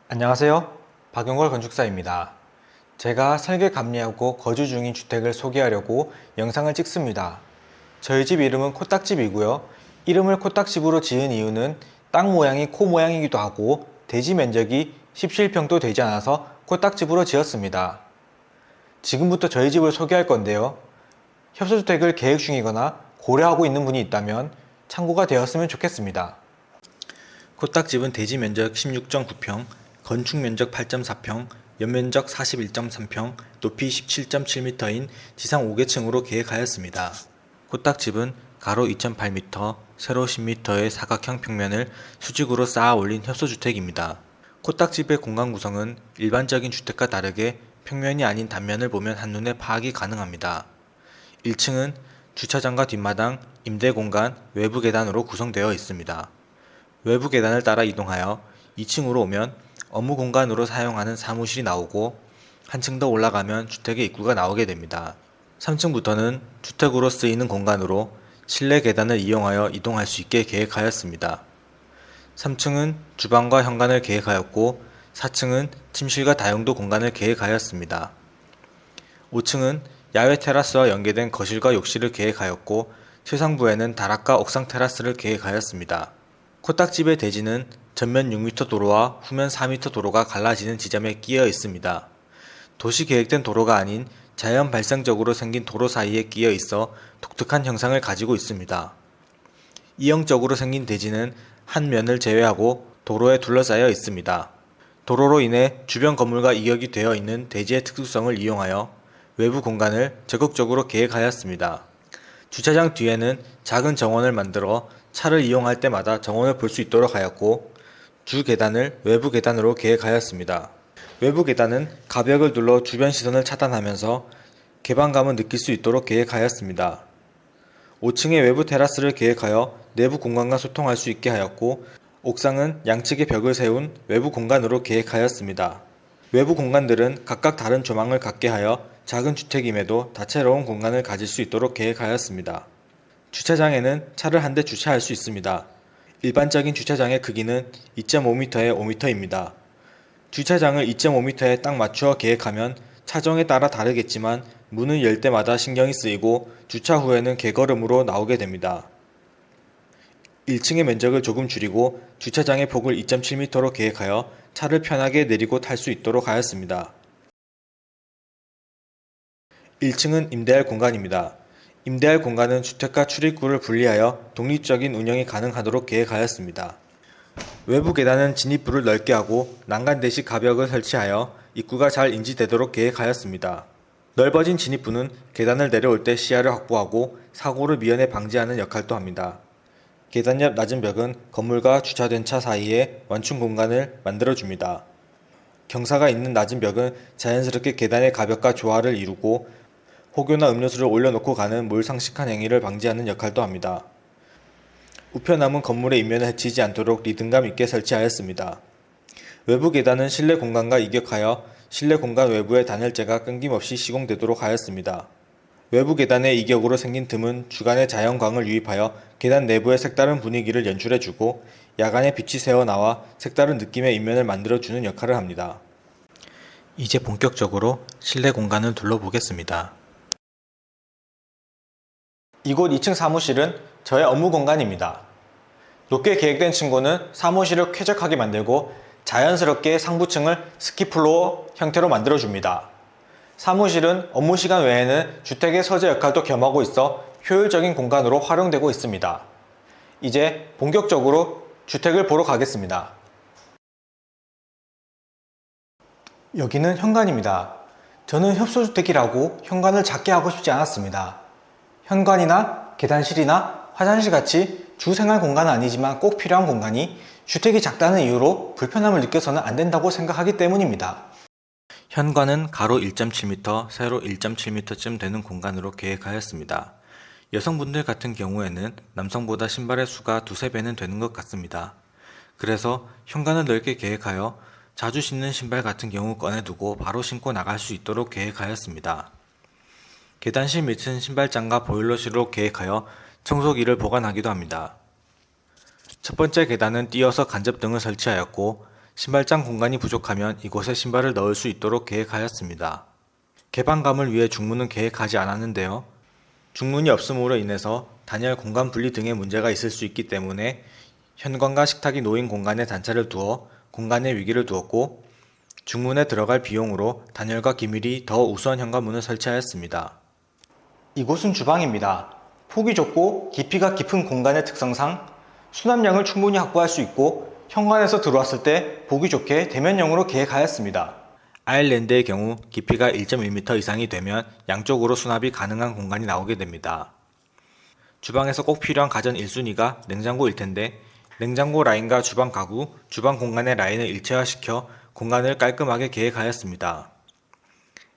안녕하세요. 박용걸 건축사입니다. 제가 설계 감리하고 거주 중인 주택을 소개하려고 영상을 찍습니다. 저희 집 이름은 코딱집이고요. 이름을 코딱집으로 지은 이유는 땅 모양이 코 모양이기도 하고 대지 면적이 17평도 되지 않아서 코딱집으로 지었습니다. 지금부터 저희 집을 소개할 건데요. 협소주택을 계획 중이거나 고려하고 있는 분이 있다면 참고가 되었으면 좋겠습니다. 코딱집은 대지 면적 16.9평, 건축 면적 8.4평, 연면적 41.3평, 높이 17.7m인 지상 5개층으로 계획하였습니다. 코딱집은 가로 2.8m, 세로 10m의 사각형 평면을 수직으로 쌓아 올린 협소주택입니다. 코딱집의 공간 구성은 일반적인 주택과 다르게 평면이 아닌 단면을 보면 한눈에 파악이 가능합니다. 1층은 주차장과 뒷마당, 임대 공간, 외부 계단으로 구성되어 있습니다. 외부 계단을 따라 이동하여 2층으로 오면 업무 공간으로 사용하는 사무실이 나오고 한층 더 올라가면 주택의 입구가 나오게 됩니다. 3층부터는 주택으로 쓰이는 공간으로 실내 계단을 이용하여 이동할 수 있게 계획하였습니다. 3층은 주방과 현관을 계획하였고 4층은 침실과 다용도 공간을 계획하였습니다. 5층은 야외 테라스와 연계된 거실과 욕실을 계획하였고 최상부에는 다락과 옥상 테라스를 계획하였습니다. 코딱집의 대지는 전면 6m 도로와 후면 4m 도로가 갈라지는 지점에 끼어 있습니다. 도시 계획된 도로가 아닌 자연 발생적으로 생긴 도로 사이에 끼어 있어 독특한 형상을 가지고 있습니다. E형적으로 생긴 대지는 한 면을 제외하고 도로에 둘러싸여 있습니다. 도로로 인해 주변 건물과 이격이 되어 있는 대지의 특수성을 이용하여 외부 공간을 적극적으로 계획하였습니다. 주차장 뒤에는 작은 정원을 만들어 차를 이용할 때마다 정원을 볼 수 있도록 하였고 주 계단을 외부 계단으로 계획하였습니다. 외부 계단은 가벽을 둘러 주변 시선을 차단하면서 개방감을 느낄 수 있도록 계획하였습니다. 5층의 외부 테라스를 계획하여 내부 공간과 소통할 수 있게 하였고 옥상은 양측에 벽을 세운 외부 공간으로 계획하였습니다. 외부 공간들은 각각 다른 조망을 갖게 하여 작은 주택임에도 다채로운 공간을 가질 수 있도록 계획하였습니다. 주차장에는 차를 한 대 주차할 수 있습니다. 일반적인 주차장의 크기는 2.5m에 5m입니다. 주차장을 2.5m에 딱 맞추어 계획하면 차종에 따라 다르겠지만 문을 열 때마다 신경이 쓰이고 주차 후에는 개걸음으로 나오게 됩니다. 1층의 면적을 조금 줄이고 주차장의 폭을 2.7m로 계획하여 차를 편하게 내리고 탈 수 있도록 하였습니다. 1층은 임대할 공간입니다. 임대할 공간은 주택과 출입구를 분리하여 독립적인 운영이 가능하도록 계획하였습니다. 외부 계단은 진입부를 넓게 하고 난간 대식 가벽을 설치하여 입구가 잘 인지되도록 계획하였습니다. 넓어진 진입부는 계단을 내려올 때 시야를 확보하고 사고를 미연에 방지하는 역할도 합니다. 계단 옆 낮은 벽은 건물과 주차된 차 사이에 완충 공간을 만들어줍니다. 경사가 있는 낮은 벽은 자연스럽게 계단의 가벽과 조화를 이루고 혹여나 음료수를 올려놓고 가는 몰상식한 행위를 방지하는 역할도 합니다. 우편함은 건물의 인면을 해치지 않도록 리듬감 있게 설치하였습니다. 외부 계단은 실내 공간과 이격하여 실내 공간 외부의 단열재가 끊김없이 시공되도록 하였습니다. 외부 계단의 이격으로 생긴 틈은 주간의 자연광을 유입하여 계단 내부의 색다른 분위기를 연출해주고 야간에 빛이 새어나와 색다른 느낌의 인면을 만들어주는 역할을 합니다. 이제 본격적으로 실내 공간을 둘러보겠습니다. 이곳 2층 사무실은 저의 업무 공간입니다. 높게 계획된 층고는 사무실을 쾌적하게 만들고 자연스럽게 상부층을 스키플로어 형태로 만들어줍니다. 사무실은 업무 시간 외에는 주택의 서재 역할도 겸하고 있어 효율적인 공간으로 활용되고 있습니다. 이제 본격적으로 주택을 보러 가겠습니다. 여기는 현관입니다. 저는 협소주택이라고 현관을 작게 하고 싶지 않았습니다. 현관이나 계단실이나 화장실같이 주생활 공간은 아니지만 꼭 필요한 공간이 주택이 작다는 이유로 불편함을 느껴서는 안 된다고 생각하기 때문입니다. 현관은 가로 1.7m, 세로 1.7m쯤 되는 공간으로 계획하였습니다. 여성분들 같은 경우에는 남성보다 신발의 수가 두세 배는 되는 것 같습니다. 그래서 현관을 넓게 계획하여 자주 신는 신발 같은 경우 꺼내두고 바로 신고 나갈 수 있도록 계획하였습니다. 계단실 밑은 신발장과 보일러실로 계획하여 청소기를 보관하기도 합니다. 첫 번째 계단은 띄어서 간접등을 설치하였고 신발장 공간이 부족하면 이곳에 신발을 넣을 수 있도록 계획하였습니다. 개방감을 위해 중문은 계획하지 않았는데요. 중문이 없음으로 인해서 단열 공간 분리 등의 문제가 있을 수 있기 때문에 현관과 식탁이 놓인 공간에 단차를 두어 공간의 위기를 두었고 중문에 들어갈 비용으로 단열과 기밀이 더 우수한 현관문을 설치하였습니다. 이곳은 주방입니다. 폭이 좁고 깊이가 깊은 공간의 특성상 수납량을 충분히 확보할 수 있고 현관에서 들어왔을 때 보기 좋게 대면형으로 계획하였습니다. 아일랜드의 경우 깊이가 1.1m 이상이 되면 양쪽으로 수납이 가능한 공간이 나오게 됩니다. 주방에서 꼭 필요한 가전 1순위가 냉장고일 텐데 냉장고 라인과 주방 가구, 주방 공간의 라인을 일체화시켜 공간을 깔끔하게 계획하였습니다.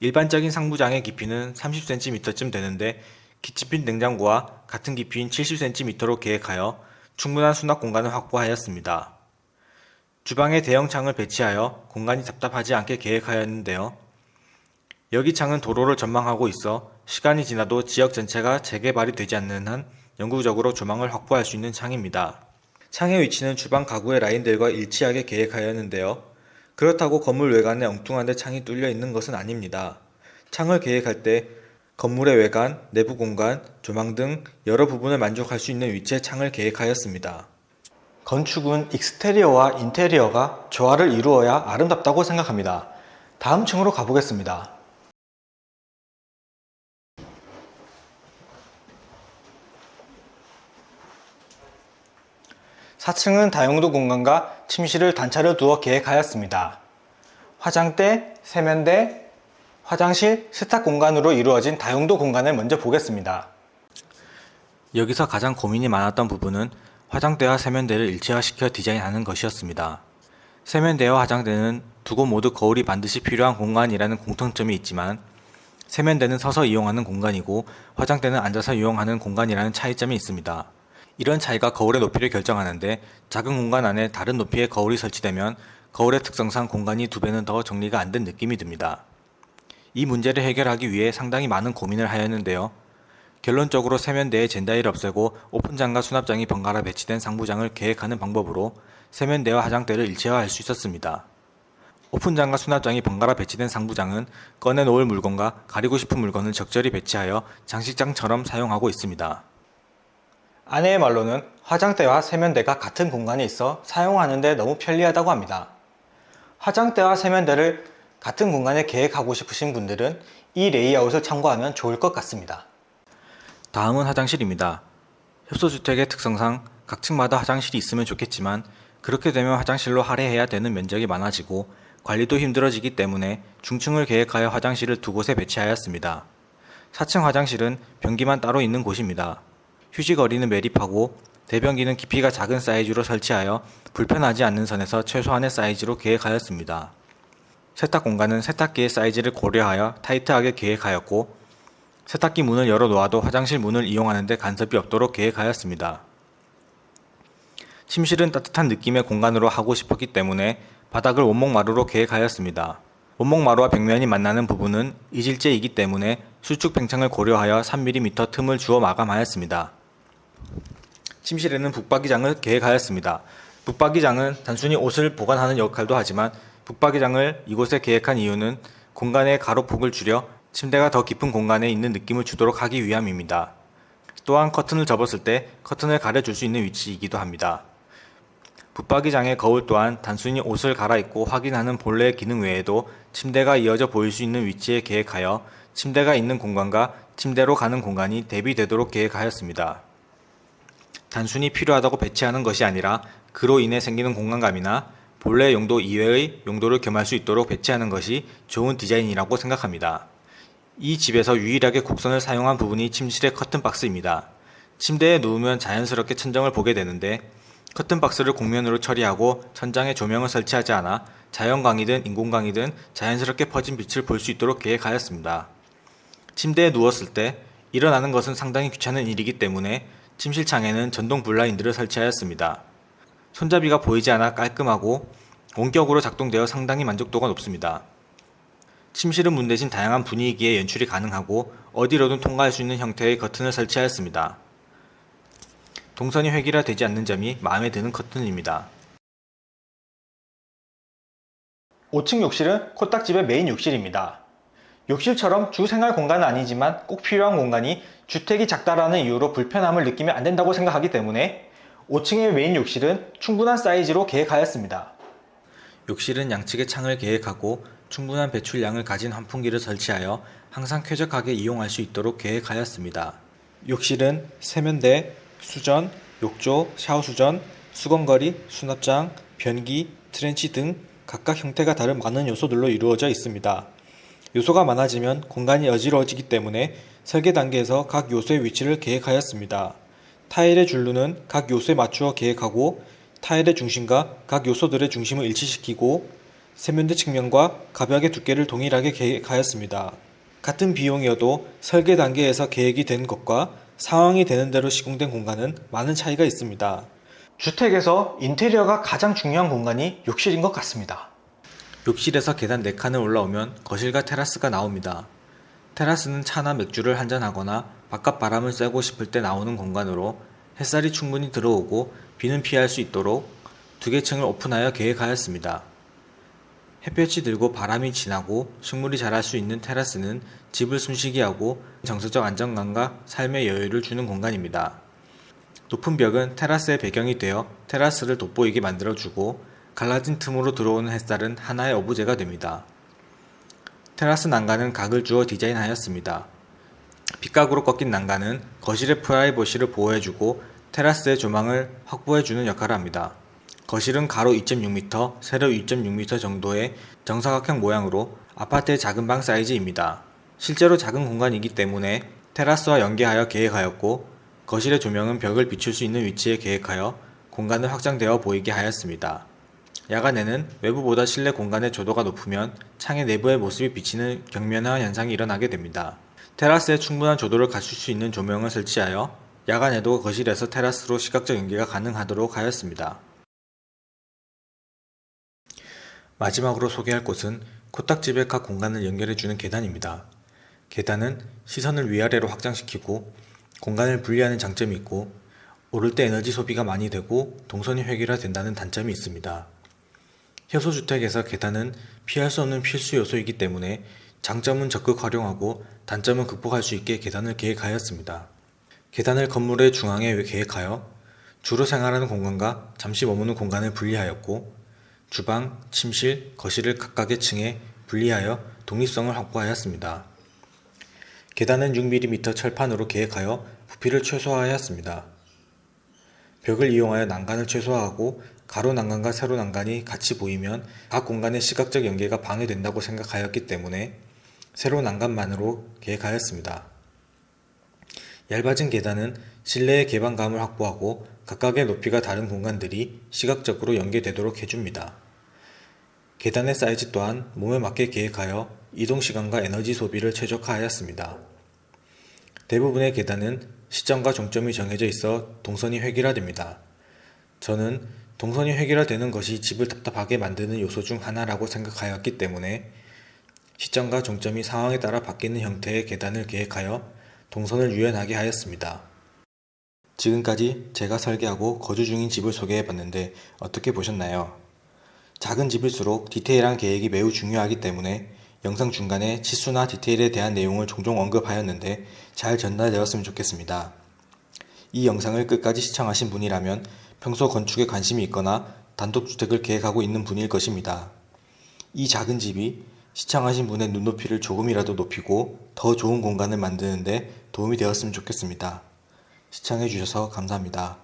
일반적인 상부장의 깊이는 30cm쯤 되는데 키친핀 냉장고와 같은 깊이인 70cm로 계획하여 충분한 수납 공간을 확보하였습니다. 주방에 대형 창을 배치하여 공간이 답답하지 않게 계획하였는데요. 여기 창은 도로를 전망하고 있어 시간이 지나도 지역 전체가 재개발이 되지 않는 한 영구적으로 조망을 확보할 수 있는 창입니다. 창의 위치는 주방 가구의 라인들과 일치하게 계획하였는데요. 그렇다고 건물 외관에 엉뚱한데 창이 뚫려 있는 것은 아닙니다. 창을 계획할 때 건물의 외관, 내부 공간, 조망 등 여러 부분을 만족할 수 있는 위치의 창을 계획하였습니다. 건축은 익스테리어와 인테리어가 조화를 이루어야 아름답다고 생각합니다. 다음 층으로 가보겠습니다. 4층은 다용도 공간과 침실을 단차를 두어 계획하였습니다. 화장대, 세면대, 화장실, 세탁 공간으로 이루어진 다용도 공간을 먼저 보겠습니다. 여기서 가장 고민이 많았던 부분은 화장대와 세면대를 일체화시켜 디자인하는 것이었습니다. 세면대와 화장대는 두 곳 모두 거울이 반드시 필요한 공간이라는 공통점이 있지만 세면대는 서서 이용하는 공간이고 화장대는 앉아서 이용하는 공간이라는 차이점이 있습니다. 이런 차이가 거울의 높이를 결정하는데 작은 공간 안에 다른 높이의 거울이 설치되면 거울의 특성상 공간이 2배는 더 정리가 안 된 느낌이 듭니다. 이 문제를 해결하기 위해 상당히 많은 고민을 하였는데요. 결론적으로 세면대에 젠다이를 없애고 오픈장과 수납장이 번갈아 배치된 상부장을 계획하는 방법으로 세면대와 화장대를 일체화할 수 있었습니다. 오픈장과 수납장이 번갈아 배치된 상부장은 꺼내놓을 물건과 가리고 싶은 물건을 적절히 배치하여 장식장처럼 사용하고 있습니다. 아내의 말로는 화장대와 세면대가 같은 공간에 있어 사용하는 데 너무 편리하다고 합니다. 화장대와 세면대를 같은 공간에 계획하고 싶으신 분들은 이 레이아웃을 참고하면 좋을 것 같습니다. 다음은 화장실입니다. 협소주택의 특성상 각 층마다 화장실이 있으면 좋겠지만 그렇게 되면 화장실로 할애해야 되는 면적이 많아지고 관리도 힘들어지기 때문에 중층을 계획하여 화장실을 2곳에 배치하였습니다. 4층 화장실은 변기만 따로 있는 곳입니다. 휴지거리는 매립하고 대변기는 깊이가 작은 사이즈로 설치하여 불편하지 않는 선에서 최소한의 사이즈로 계획하였습니다. 세탁 공간은 세탁기의 사이즈를 고려하여 타이트하게 계획하였고 세탁기 문을 열어 놓아도 화장실 문을 이용하는 데 간섭이 없도록 계획하였습니다. 침실은 따뜻한 느낌의 공간으로 하고 싶었기 때문에 바닥을 원목마루로 계획하였습니다. 원목마루와 벽면이 만나는 부분은 이질재이기 때문에 수축 팽창을 고려하여 3mm 틈을 주어 마감하였습니다. 침실에는 북박이장을 계획하였습니다. 북박이장은 단순히 옷을 보관하는 역할도 하지만 북박이장을 이곳에 계획한 이유는 공간의 가로폭을 줄여 침대가 더 깊은 공간에 있는 느낌을 주도록 하기 위함입니다. 또한 커튼을 접었을 때 커튼을 가려줄 수 있는 위치이기도 합니다. 붙박이장의 거울 또한 단순히 옷을 갈아입고 확인하는 본래의 기능 외에도 침대가 이어져 보일 수 있는 위치에 계획하여 침대가 있는 공간과 침대로 가는 공간이 대비되도록 계획하였습니다. 단순히 필요하다고 배치하는 것이 아니라 그로 인해 생기는 공간감이나 본래 용도 이외의 용도를 겸할 수 있도록 배치하는 것이 좋은 디자인이라고 생각합니다. 이 집에서 유일하게 곡선을 사용한 부분이 침실의 커튼박스입니다. 침대에 누우면 자연스럽게 천정을 보게 되는데 커튼박스를 곡면으로 처리하고 천장에 조명을 설치하지 않아 자연광이든 인공광이든 자연스럽게 퍼진 빛을 볼 수 있도록 계획하였습니다. 침대에 누웠을 때 일어나는 것은 상당히 귀찮은 일이기 때문에 침실 창에는 전동 블라인드를 설치하였습니다. 손잡이가 보이지 않아 깔끔하고 원격으로 작동되어 상당히 만족도가 높습니다. 침실은 문 대신 다양한 분위기의 연출이 가능하고 어디로든 통과할 수 있는 형태의 커튼을 설치하였습니다. 동선이 획일화되지 않는 점이 마음에 드는 커튼입니다. 5층 욕실은 코딱집의 메인 욕실입니다. 욕실처럼 주 생활 공간은 아니지만 꼭 필요한 공간이 주택이 작다라는 이유로 불편함을 느끼면 안 된다고 생각하기 때문에 5층의 메인 욕실은 충분한 사이즈로 계획하였습니다. 욕실은 양측에 창을 계획하고 충분한 배출량을 가진 환풍기를 설치하여 항상 쾌적하게 이용할 수 있도록 계획하였습니다. 욕실은 세면대, 수전, 욕조, 샤워수전, 수건거리, 수납장, 변기, 트렌치 등 각각 형태가 다른 많은 요소들로 이루어져 있습니다. 요소가 많아지면 공간이 어지러워지기 때문에 설계 단계에서 각 요소의 위치를 계획하였습니다. 타일의 줄루는 각 요소에 맞추어 계획하고 타일의 중심과 각 요소들의 중심을 일치시키고 세면대 측면과 가벽의 두께를 동일하게 계획하였습니다. 같은 비용이어도 설계 단계에서 계획이 된 것과 상황이 되는 대로 시공된 공간은 많은 차이가 있습니다. 주택에서 인테리어가 가장 중요한 공간이 욕실인 것 같습니다. 욕실에서 계단 4칸을 올라오면 거실과 테라스가 나옵니다. 테라스는 차나 맥주를 한잔하거나 바깥 바람을 쐬고 싶을 때 나오는 공간으로 햇살이 충분히 들어오고 비는 피할 수 있도록 2개 층을 오픈하여 계획하였습니다. 햇볕이 들고 바람이 지나고 식물이 자랄 수 있는 테라스는 집을 숨쉬게 하고 정서적 안정감과 삶의 여유를 주는 공간입니다. 높은 벽은 테라스의 배경이 되어 테라스를 돋보이게 만들어주고 갈라진 틈으로 들어오는 햇살은 하나의 어부제가 됩니다. 테라스 난간은 각을 주어 디자인하였습니다. 빗각으로 꺾인 난간은 거실의 프라이버시를 보호해주고 테라스의 조망을 확보해주는 역할을 합니다. 거실은 가로 2.6m, 세로 2.6m 정도의 정사각형 모양으로 아파트의 작은 방 사이즈입니다. 실제로 작은 공간이기 때문에 테라스와 연계하여 계획하였고 거실의 조명은 벽을 비출 수 있는 위치에 계획하여 공간을 확장되어 보이게 하였습니다. 야간에는 외부보다 실내 공간의 조도가 높으면 창의 내부의 모습이 비치는 경면화 현상이 일어나게 됩니다. 테라스에 충분한 조도를 갖출 수 있는 조명을 설치하여 야간에도 거실에서 테라스로 시각적 연계가 가능하도록 하였습니다. 마지막으로 소개할 곳은 코딱집의 각 공간을 연결해주는 계단입니다. 계단은 시선을 위아래로 확장시키고 공간을 분리하는 장점이 있고 오를 때 에너지 소비가 많이 되고 동선이 획일화된다는 단점이 있습니다. 효소주택에서 계단은 피할 수 없는 필수 요소이기 때문에 장점은 적극 활용하고 단점은 극복할 수 있게 계단을 계획하였습니다. 계단을 건물의 중앙에 계획하여 주로 생활하는 공간과 잠시 머무는 공간을 분리하였고 주방, 침실, 거실을 각각의 층에 분리하여 독립성을 확보하였습니다. 계단은 6mm 철판으로 계획하여 부피를 최소화하였습니다. 벽을 이용하여 난간을 최소화하고 가로 난간과 세로 난간이 같이 보이면 각 공간의 시각적 연계가 방해된다고 생각하였기 때문에 세로 난간만으로 계획하였습니다. 얇아진 계단은 실내의 개방감을 확보하고 각각의 높이가 다른 공간들이 시각적으로 연계되도록 해줍니다. 계단의 사이즈 또한 몸에 맞게 계획하여 이동시간과 에너지 소비를 최적화하였습니다. 대부분의 계단은 시점과 종점이 정해져 있어 동선이 획일화됩니다. 저는 동선이 획일화되는 것이 집을 답답하게 만드는 요소 중 하나라고 생각하였기 때문에 시점과 종점이 상황에 따라 바뀌는 형태의 계단을 계획하여 동선을 유연하게 하였습니다. 지금까지 제가 설계하고 거주 중인 집을 소개해봤는데 어떻게 보셨나요? 작은 집일수록 디테일한 계획이 매우 중요하기 때문에 영상 중간에 치수나 디테일에 대한 내용을 종종 언급하였는데 잘 전달되었으면 좋겠습니다. 이 영상을 끝까지 시청하신 분이라면 평소 건축에 관심이 있거나 단독주택을 계획하고 있는 분일 것입니다. 이 작은 집이 시청하신 분의 눈높이를 조금이라도 높이고 더 좋은 공간을 만드는데 도움이 되었으면 좋겠습니다. 시청해주셔서 감사합니다.